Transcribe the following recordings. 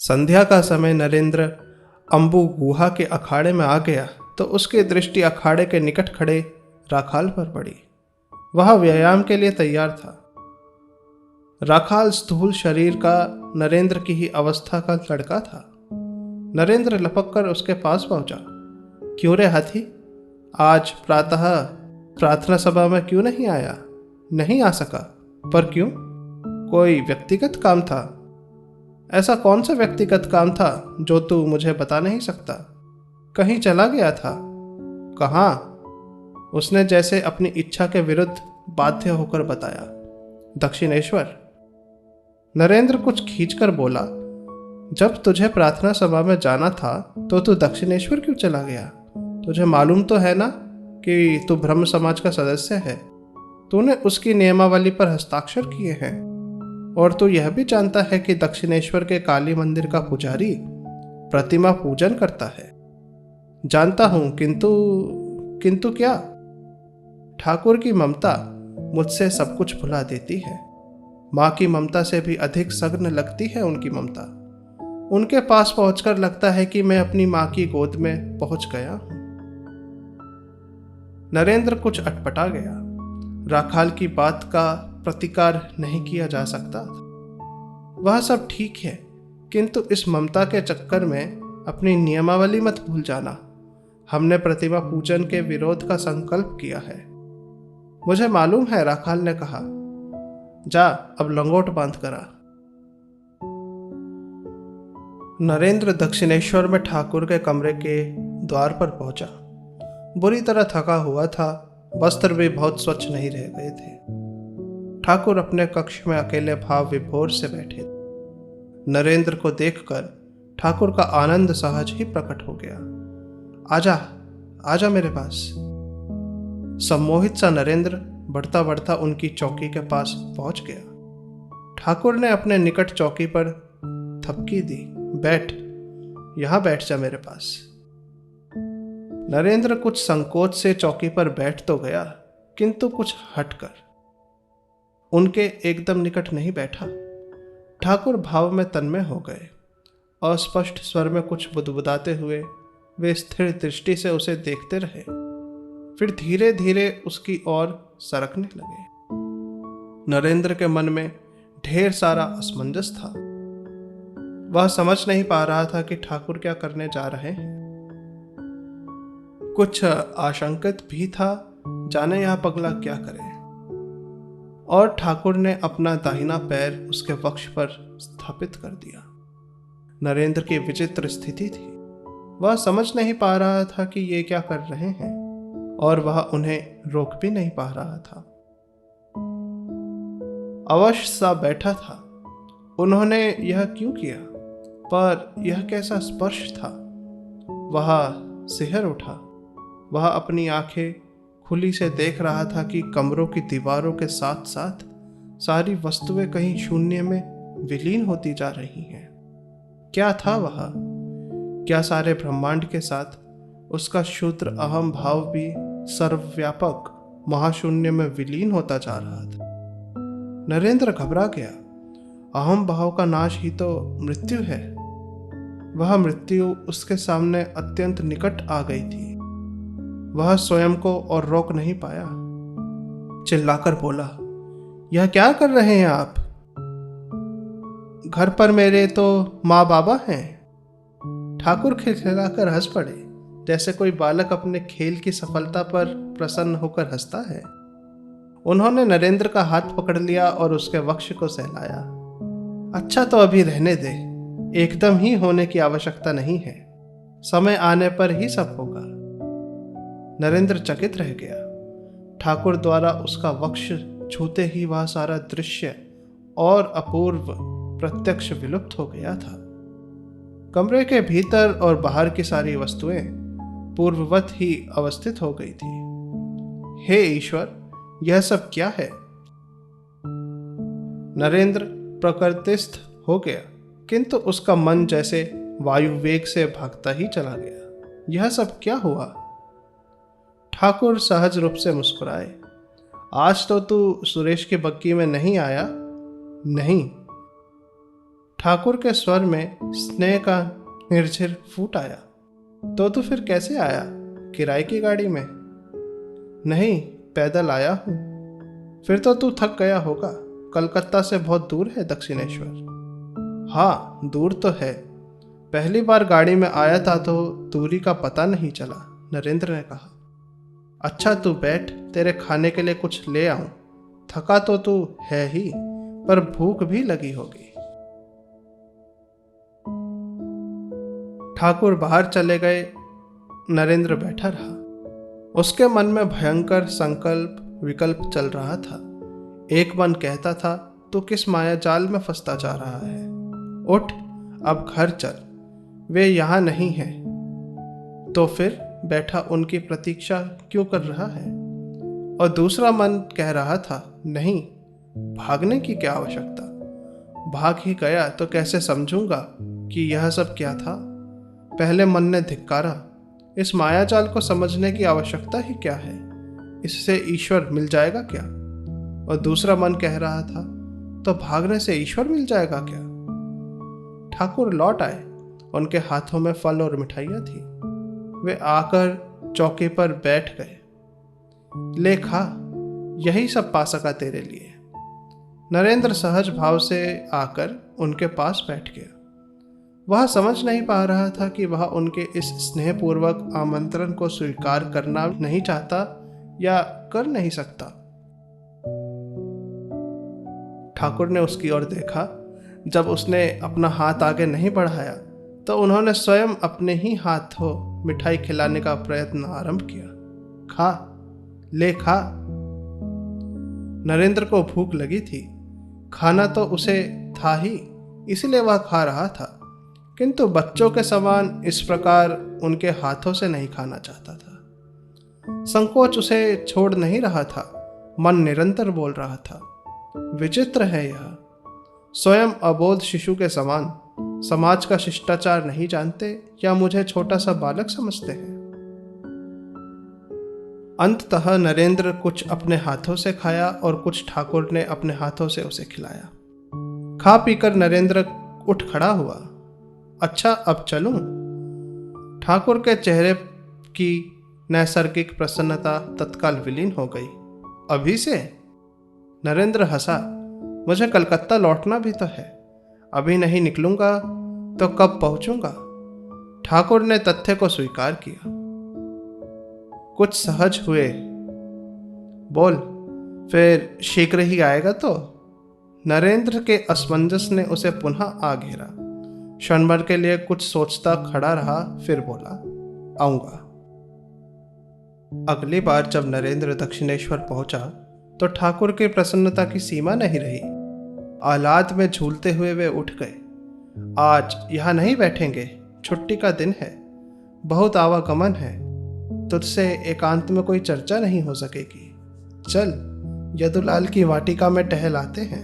संध्या का समय नरेंद्र अंबु गुहा के अखाड़े में आ गया तो उसकी दृष्टि अखाड़े के निकट खड़े राखाल पर पड़ी। वह व्यायाम के लिए तैयार था। राखाल स्थूल शरीर का नरेंद्र की ही अवस्था का लड़का था। नरेंद्र लपक कर उसके पास पहुंचा। क्यों रे हाथी, आज प्रातः प्रार्थना सभा में क्यों नहीं आया? नहीं आ सका, पर क्यों? कोई व्यक्तिगत काम था? ऐसा कौन सा व्यक्तिगत काम था जो तू मुझे बता नहीं सकता? कहीं चला गया था? कहाँ? उसने जैसे अपनी इच्छा के विरुद्ध बाध्य होकर बताया, दक्षिणेश्वर। नरेंद्र कुछ खींचकर बोला, जब तुझे प्रार्थना सभा में जाना था तो तू दक्षिणेश्वर क्यों चला गया? तुझे मालूम तो है ना कि तू ब्रह्म समाज का सदस्य है। तूने उसकी नियमावली पर हस्ताक्षर किए हैं और तू यह भी जानता है कि दक्षिणेश्वर के काली मंदिर का पुजारी प्रतिमा पूजन करता है। जानता हूं, किंतु क्या? ठाकुर की ममता मुझसे सब कुछ भुला देती है। माँ की ममता से भी अधिक सघन लगती है उनकी ममता। उनके पास पहुंचकर लगता है कि मैं अपनी माँ की गोद में पहुंच गया हूं। नरेंद्र कुछ अटपटा गया। राखाल की बात का प्रतिकार नहीं किया जा सकता। वह सब ठीक है, किंतु इस ममता के चक्कर में अपनी नियमावली मत भूल जाना। हमने प्रतिमा पूजन के विरोध का संकल्प किया है। मुझे मालूम है, राखाल ने कहा। जा, अब लंगोट बांध करा। नरेंद्र दक्षिणेश्वर में ठाकुर के कमरे के द्वार पर पहुंचा। बुरी तरह थका हुआ था। वस्त्र भी बहुत स्वच्छ नहीं रह गए थे। ठाकुर अपने कक्ष में अकेले भाव विभोर से बैठे। नरेंद्र को देखकर ठाकुर का आनंद सहज ही प्रकट हो गया। आजा, आजा मेरे पास। सम्मोहित सा नरेंद्र बढ़ता बढ़ता उनकी चौकी के पास पहुंच गया। ठाकुर ने अपने निकट चौकी पर थपकी दी। बैठ, यहां बैठ जा मेरे पास। नरेंद्र कुछ संकोच से चौकी पर बैठ तो गया, किंतु कुछ हटकर। उनके एकदम निकट नहीं बैठा। ठाकुर भाव में तन्मय हो गए। अस्पष्ट स्वर में कुछ बुदबुदाते हुए वे स्थिर दृष्टि से उसे देखते रहे, फिर धीरे धीरे उसकी ओर सरकने लगे। नरेंद्र के मन में ढेर सारा असमंजस था। वह समझ नहीं पा रहा था कि ठाकुर क्या करने जा रहे हैं। कुछ आशंकित भी था, जाने यह पगला क्या करे। और ठाकुर ने अपना दाहिना पैर उसके वक्ष पर स्थापित कर दिया। नरेंद्र की विचित्र स्थिति थी। वह समझ नहीं पा रहा था कि ये क्या कर रहे हैं, और वह उन्हें रोक भी नहीं पा रहा था। अवश्य सा बैठा था। उन्होंने यह क्यों किया? पर यह कैसा स्पर्श था? वह सिहर उठा। वह अपनी आंखें खुली से देख रहा था कि कमरों की दीवारों के साथ साथ सारी वस्तुएं कहीं शून्य में विलीन होती जा रही हैं। क्या था वह? क्या सारे ब्रह्मांड के साथ उसका क्षुद्र अहम भाव भी सर्वव्यापक महाशून्य में विलीन होता जा रहा था? नरेंद्र घबरा गया। अहम भाव का नाश ही तो मृत्यु है। वह मृत्यु उसके सामने अत्यंत निकट आ गई थी। वह स्वयं को और रोक नहीं पाया। चिल्लाकर बोला, यह क्या कर रहे हैं आप? घर पर मेरे तो माँ बाबा हैं। ठाकुर खिलखिलाकर हंस पड़े, जैसे कोई बालक अपने खेल की सफलता पर प्रसन्न होकर हंसता है। उन्होंने नरेंद्र का हाथ पकड़ लिया और उसके वक्ष को सहलाया। अच्छा, तो अभी रहने दे। एकदम ही होने की आवश्यकता नहीं है। समय आने पर ही सब होगा। नरेंद्र चकित रह गया। ठाकुर द्वारा उसका वक्ष छूते ही वह सारा दृश्य और अपूर्व प्रत्यक्ष विलुप्त हो गया था। कमरे के भीतर और बाहर की सारी वस्तुएं पूर्ववत ही अवस्थित हो गई थी। हे ईश्वर, यह सब क्या है? नरेंद्र प्रकृतिस्थ हो गया, किंतु उसका मन जैसे वायु वेग से भागता ही चला गया। यह सब क्या हुआ? ठाकुर सहज रूप से मुस्कुराए। आज तो तू सुरेश की बग्गी में नहीं आया? नहीं। ठाकुर के स्वर में स्नेह का निर्झर फूट आया। तो तू फिर कैसे आया? किराए की गाड़ी में? नहीं, पैदल आया हूँ। फिर तो तू थक गया होगा। कलकत्ता से बहुत दूर है दक्षिणेश्वर। हाँ, दूर तो है। पहली बार गाड़ी में आया था तो दूरी का पता नहीं चला, नरेंद्र ने कहा। अच्छा तू बैठ, तेरे खाने के लिए कुछ ले आऊं। थका तो तू है ही, पर भूख भी लगी होगी। ठाकुर बाहर चले गए। नरेंद्र बैठा रहा। उसके मन में भयंकर संकल्प विकल्प चल रहा था। एक मन कहता था, तू किस माया जाल में फंसता जा रहा है? उठ, अब घर चल। वे यहाँ नहीं हैं। तो फिर बैठा उनकी प्रतीक्षा क्यों कर रहा है? और दूसरा मन कह रहा था, नहीं, भागने की क्या आवश्यकता? भाग ही गया तो कैसे समझूंगा कि यह सब क्या था? पहले मन ने धिक्कारा, इस मायाजाल को समझने की आवश्यकता ही क्या है? इससे ईश्वर मिल जाएगा क्या? और दूसरा मन कह रहा था, तो भागने से ईश्वर मिल जाएगा क्या? ठाकुर लौट आए। उनके हाथों में फल और मिठाइयाँ थी। वे आकर चौके पर बैठ गए। ले खा, यही सब पा सका तेरे लिए। नरेंद्र सहज भाव से आकर उनके पास बैठ गया। वह समझ नहीं पा रहा था कि वह उनके इस स्नेहपूर्वक आमंत्रण को स्वीकार करना नहीं चाहता या कर नहीं सकता। ठाकुर ने उसकी ओर देखा। जब उसने अपना हाथ आगे नहीं बढ़ाया तो उन्होंने स्वयं अपने ही हाथों मिठाई खिलाने का प्रयत्न आरंभ किया। खा, ले खा। नरेंद्र को भूख लगी थी। खाना तो उसे था ही, इसलिए वह खा रहा था, किंतु बच्चों के समान इस प्रकार उनके हाथों से नहीं खाना चाहता था। संकोच उसे छोड़ नहीं रहा था। मन निरंतर बोल रहा था, विचित्र है यह। स्वयं अबोध शिशु के समान समाज का शिष्टाचार नहीं जानते या मुझे छोटा सा बालक समझते हैं। अंततः नरेंद्र कुछ अपने हाथों से खाया और कुछ ठाकुर ने अपने हाथों से उसे खिलाया। खा पीकर नरेंद्र उठ खड़ा हुआ। अच्छा, अब चलूं? ठाकुर के चेहरे की नैसर्गिक प्रसन्नता तत्काल विलीन हो गई। अभी से? नरेंद्र हंसा। मुझे कलकत्ता लौटना भी तो है। अभी नहीं निकलूंगा तो कब पहुंचूंगा? ठाकुर ने तथ्य को स्वीकार किया। कुछ सहज हुए। बोल, फिर शीघ्र ही आएगा तो? नरेंद्र के असमंजस ने उसे पुनः आ घेरा। क्षण भर के लिए कुछ सोचता खड़ा रहा, फिर बोला, आऊंगा। अगली बार जब नरेंद्र दक्षिणेश्वर पहुंचा तो ठाकुर की प्रसन्नता की सीमा नहीं रही। आह्लाद में झूलते हुए वे उठ गए। आज यहाँ नहीं बैठेंगे, छुट्टी का दिन है, बहुत आवागमन है, तुझसे एकांत में कोई चर्चा नहीं हो सकेगी। चल, यदुलाल की वाटिका में टहल आते हैं।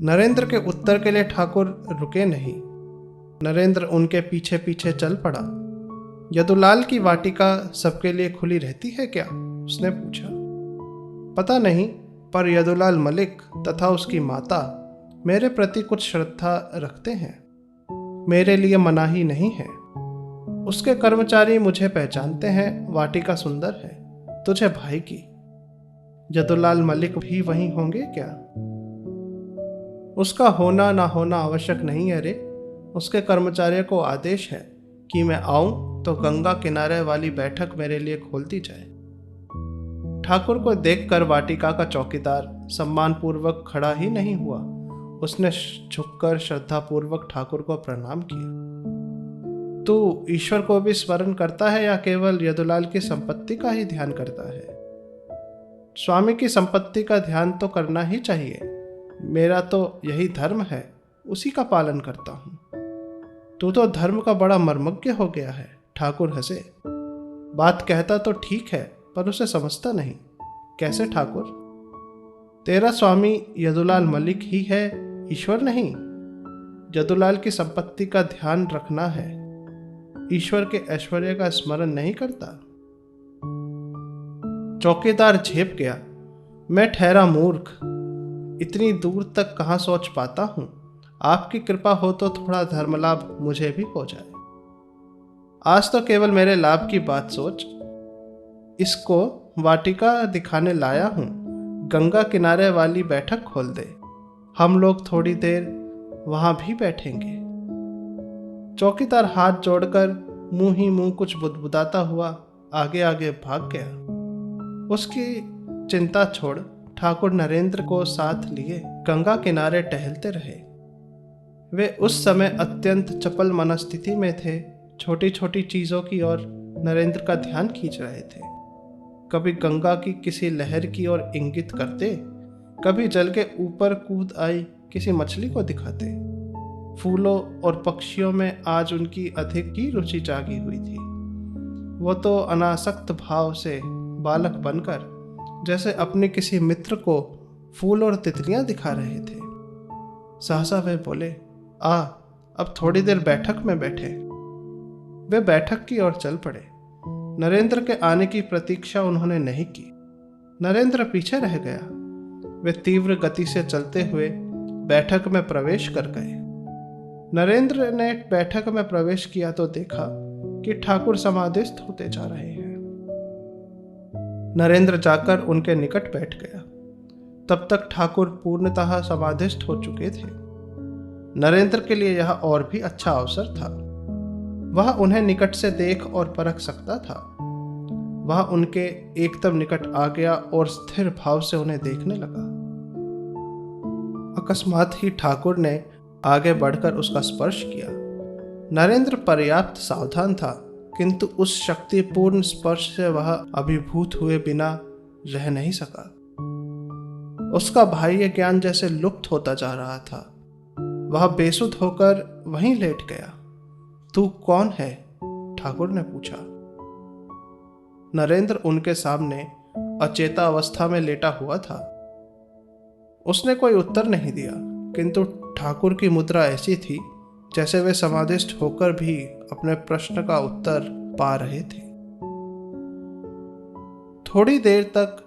नरेंद्र के उत्तर के लिए ठाकुर रुके नहीं। नरेंद्र उनके पीछे पीछे चल पड़ा। यदुलाल की वाटिका सबके लिए खुली रहती है क्या? उसने पूछा। पता नहीं, पर यदुलाल मलिक तथा उसकी माता मेरे प्रति कुछ श्रद्धा रखते हैं। मेरे लिए मनाही नहीं है। उसके कर्मचारी मुझे पहचानते हैं। वाटिका सुंदर है, तुझे भाएगी। यदुलाल मलिक भी वहीं होंगे क्या? उसका होना ना होना आवश्यक नहीं है रे। उसके कर्मचारियों को आदेश है कि मैं आऊं तो गंगा किनारे वाली बैठक मेरे लिए खोल दी जाए। ठाकुर को देखकर वाटिका का चौकीदार सम्मानपूर्वक खड़ा ही नहीं हुआ। उसने झुककर श्रद्धापूर्वक ठाकुर को प्रणाम किया। तू ईश्वर को भी स्मरण करता है या केवल यदुलाल की संपत्ति का ही ध्यान करता है? स्वामी की संपत्ति का ध्यान तो करना ही चाहिए। मेरा तो यही धर्म है, उसी का पालन करता हूं। तू तो धर्म का बड़ा मर्मज्ञ हो गया है। ठाकुर हंसे। बात कहता तो ठीक है, पर उसे समझता नहीं। कैसे ठाकुर? तेरा स्वामी यदुलाल मलिक ही है, ईश्वर नहीं। यदुलाल की संपत्ति का ध्यान रखना है, ईश्वर के ऐश्वर्य का स्मरण नहीं करता। चौकीदार झेप गया। मैं ठहरा मूर्ख, इतनी दूर तक कहाँ सोच पाता हूँ। आपकी कृपा हो तो थोड़ा धर्म लाभ मुझे भी हो जाए। आज तो केवल मेरे लाभ की बात सोच। इसको वाटिका दिखाने लाया हूँ। गंगा किनारे वाली बैठक खोल दे, हम लोग थोड़ी देर वहां भी बैठेंगे। चौकीदार हाथ जोड़कर मुंह ही मुंह कुछ बुदबुदाता हुआ आगे आगे भाग गया। उसकी चिंता छोड़ ठाकुर नरेंद्र को साथ लिए गंगा किनारे टहलते रहे। वे उस समय अत्यंत चपल मनस्थिति में थे। छोटी छोटी चीजों की ओर नरेंद्र का ध्यान खींच रहे थे। कभी गंगा की किसी लहर की ओर इंगित करते, कभी जल के ऊपर कूद आई किसी मछली को दिखाते। फूलों और पक्षियों में आज उनकी अधिक ही रुचि जागी हुई थी। वो तो अनासक्त भाव से बालक बनकर जैसे अपने किसी मित्र को फूल और तितलियां दिखा रहे थे। सहसा वे बोले, अब थोड़ी देर बैठक में बैठे। वे बैठक की ओर चल पड़े। नरेंद्र के आने की प्रतीक्षा उन्होंने नहीं की। नरेंद्र पीछे रह गया। वे तीव्र गति से चलते हुए बैठक में प्रवेश कर गए। नरेंद्र ने बैठक में प्रवेश किया तो देखा कि ठाकुर समाधिस्थ होते जा रहे हैं। नरेंद्र जाकर उनके निकट बैठ गया। तब तक ठाकुर पूर्णतः समाधिस्थ हो चुके थे। नरेंद्र के लिए यह और भी अच्छा अवसर था। वह उन्हें निकट से देख और परख सकता था। वह उनके एकदम निकट आ गया और स्थिर भाव से उन्हें देखने लगा। अकस्मात ही ठाकुर ने आगे बढ़कर उसका स्पर्श किया। नरेंद्र पर्याप्त सावधान था, किंतु उस शक्तिपूर्ण स्पर्श से वह अभिभूत हुए बिना रह नहीं सका। उसका बाह्य ज्ञान जैसे लुप्त होता जा रहा था। वह बेसुध होकर वहीं लेट गया। तू कौन है? ठाकुर ने पूछा। नरेंद्र उनके सामने अचेता अवस्था में लेटा हुआ था। उसने कोई उत्तर नहीं दिया, किंतु ठाकुर की मुद्रा ऐसी थी जैसे वे समाधिस्थ होकर भी अपने प्रश्न का उत्तर पा रहे थे। थोड़ी देर तक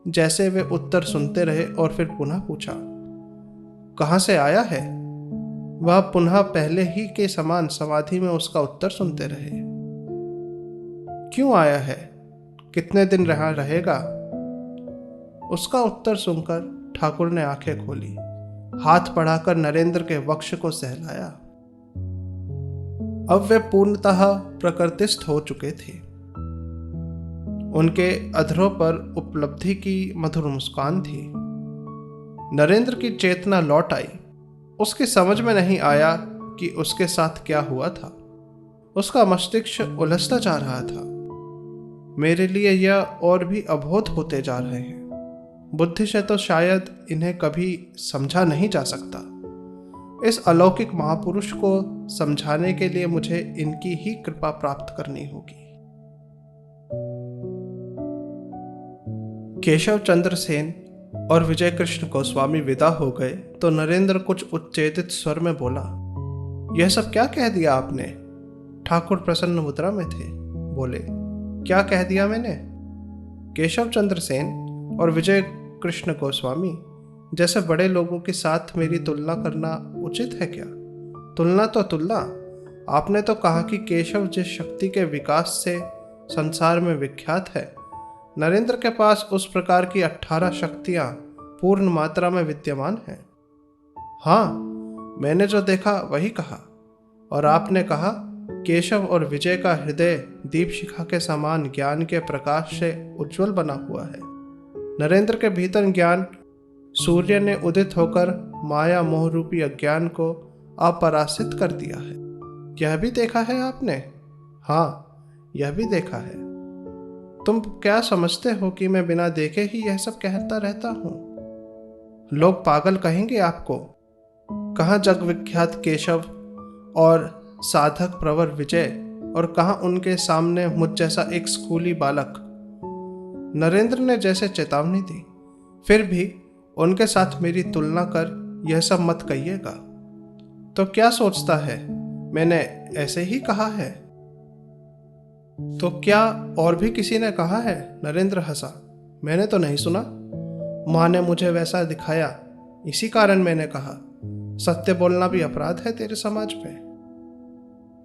जैसे वे उत्तर सुनते रहे और फिर पुनः पूछा, कहां से आया है? वह पुनः पहले ही के समान समाधि में उसका उत्तर सुनते रहे। क्यों आया है? कितने दिन रहेगा? उसका उत्तर सुनकर ठाकुर ने आंखें खोली, हाथ बढ़ाकर नरेंद्र के वक्ष को सहलाया। अब वे पूर्णतः प्रकृतिस्थ हो चुके थे। उनके अधरों पर उपलब्धि की मधुर मुस्कान थी। नरेंद्र की चेतना लौट आई। उसकी समझ में नहीं आया कि उसके साथ क्या हुआ था। उसका मस्तिष्क उलझता जा रहा था। मेरे लिए यह और भी अबोध होते जा रहे हैं। बुद्धि से तो शायद इन्हें कभी समझा नहीं जा सकता। इस अलौकिक महापुरुष को समझाने के लिए मुझे इनकी ही कृपा प्राप्त करनी होगी। केशव चंद्र सेन और विजय कृष्ण गोस्वामी विदा हो गए तो नरेंद्र कुछ उत्तेजित स्वर में बोला, यह सब क्या कह दिया आपने? ठाकुर प्रसन्न मुद्रा में थे। बोले, क्या कह दिया मैंने? केशव चंद्र सेन और विजय कृष्ण गोस्वामी जैसे बड़े लोगों के साथ मेरी तुलना करना उचित है क्या? तुलना तो तुलना। आपने तो कहा कि केशव जिस शक्ति के विकास से संसार में विख्यात है, नरेंद्र के पास उस प्रकार की 18 शक्तियां पूर्ण मात्रा में विद्यमान हैं। हाँ, मैंने जो देखा वही कहा। और आपने कहा, केशव और विजय का हृदय दीप शिखा के समान ज्ञान के प्रकाश से उज्जवल बना हुआ है। नरेंद्र के भीतर ज्ञान सूर्य ने उदित होकर माया मोह रूपी अज्ञान को अपरासित कर दिया है। यह भी देखा है आपने? हाँ, यह भी देखा है। तुम क्या समझते हो कि मैं बिना देखे ही यह सब कहता रहता हूं? लोग पागल कहेंगे आपको। कहाँ जग विख्यात केशव और साधक प्रवर विजय, और कहाँ उनके सामने मुझ जैसा एक स्कूली बालक। नरेंद्र ने जैसे चेतावनी दी, फिर भी उनके साथ मेरी तुलना कर यह सब मत कहिएगा। तो क्या सोचता है, मैंने ऐसे ही कहा है? तो क्या और भी किसी ने कहा है? नरेंद्र हंसा। मैंने तो नहीं सुना। माँ ने मुझे वैसा दिखाया, इसी कारण मैंने कहा। सत्य बोलना भी अपराध है तेरे समाज में?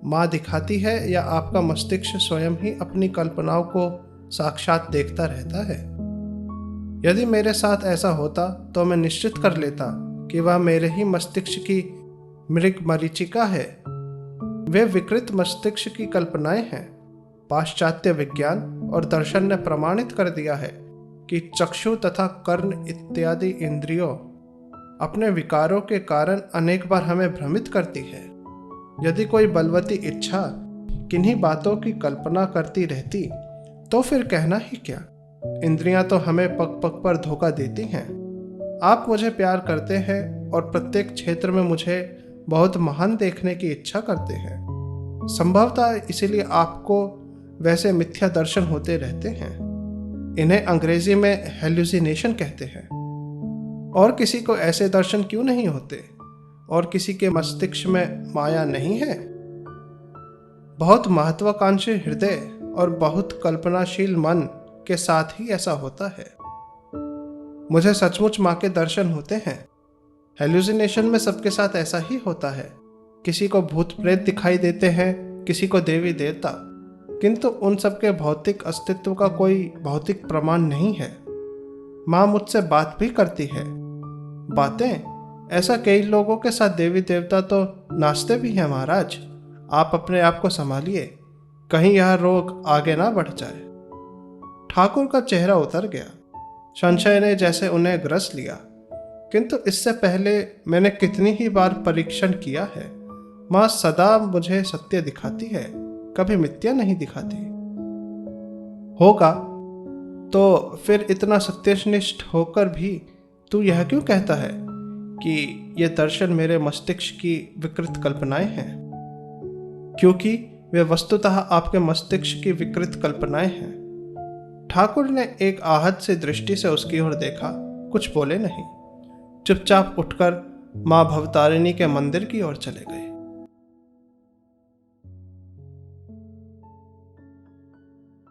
माँ दिखाती है या आपका मस्तिष्क स्वयं ही अपनी कल्पनाओं को साक्षात देखता रहता है? यदि मेरे साथ ऐसा होता तो मैं निश्चित कर लेता कि वह मेरे ही मस्तिष्क की मृग मरीचिका है। वे विकृत मस्तिष्क की कल्पनाएं हैं। पाश्चात्य विज्ञान और दर्शन ने प्रमाणित कर दिया है कि चक्षु तथा कर्ण इत्यादि इंद्रियों अपने विकारों के कारण अनेक बार हमें भ्रमित करती है। यदि कोई बलवती इच्छा किन्हीं बातों की कल्पना करती रहती तो फिर कहना ही क्या। इंद्रियां तो हमें पग पग पर धोखा देती हैं। आप मुझे प्यार करते हैं और प्रत्येक क्षेत्र में मुझे बहुत महान देखने की इच्छा करते हैं। संभवतः इसीलिए आपको वैसे मिथ्या दर्शन होते रहते हैं। इन्हें अंग्रेजी में हेल्यूसिनेशन कहते हैं। और किसी को ऐसे दर्शन क्यों नहीं होते? और किसी के मस्तिष्क में माया नहीं है? बहुत महत्वाकांक्षी हृदय और बहुत कल्पनाशील मन के साथ ही ऐसा होता है। मुझे सचमुच माँ के दर्शन होते हैं। हेल्यूसिनेशन में सबके साथ ऐसा ही होता है। किसी को भूत प्रेत दिखाई देते हैं, किसी को देवी देवता, किंतु उन सबके भौतिक अस्तित्व का कोई भौतिक प्रमाण नहीं है। माँ मुझसे बात भी करती है। बातें? ऐसा कई लोगों के साथ देवी देवता तो नाचते भी हैं महाराज। आप अपने आप को संभालिए, कहीं यह रोग आगे ना बढ़ जाए। ठाकुर का चेहरा उतर गया। संशय ने जैसे उन्हें ग्रस लिया। किंतु इससे पहले मैंने कितनी ही बार परीक्षण किया है। माँ सदा मुझे सत्य दिखाती है, कभी मिथ्या नहीं दिखाती। होगा तो फिर इतना सत्यनिष्ठ होकर भी तू यह क्यों कहता है कि ये दर्शन मेरे मस्तिष्क की विकृत कल्पनाएं हैं? क्योंकि वे वस्तुतः आपके मस्तिष्क की विकृत कल्पनाएं हैं। ठाकुर ने एक आहत सी दृष्टि से उसकी ओर देखा, कुछ बोले नहीं। चुपचाप उठकर माँ भवतारिणी के मंदिर की ओर चले गए।